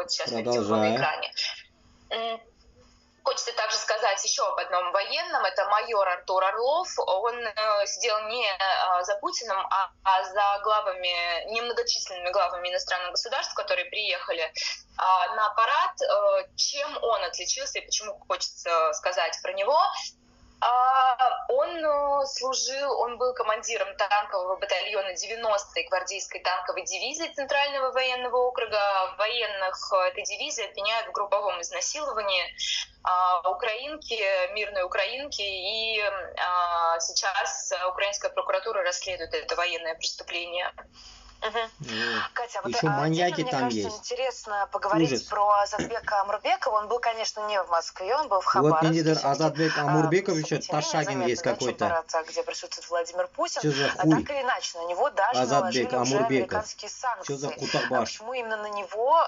вот сейчас мы видим его на Продолжай. экране. Хочется также сказать еще об одном военном, это майор Артур Орлов. Он сидел не за Путиным, а за главами, немногочисленными главами иностранных государств, которые приехали на парад. Чем он отличился и почему хочется сказать про него? Он был командиром танкового батальона 90-й гвардейской танковой дивизии Центрального военного округа. Военных этой дивизии обвиняют в групповом изнасиловании мирной украинки, и сейчас украинская прокуратура расследует это военное преступление. Катя, вот Еще маньяки мне там кажется, есть. интересно поговорить Ужас. про Азатбека Амурбекова. Он был, конечно, не в Москве, он был в Вот Хабаровске. менде Всё-таки, Азатбек Амурбекович тем не менее, Ташагин заметно, есть да, какой-то. чемпионат, где присутствует Владимир Путин. Что за Так хуй? или иначе, на него даже Азатбек наложили уже Амурбеков. американские Что за санкции. кутабаш? Почему именно на него?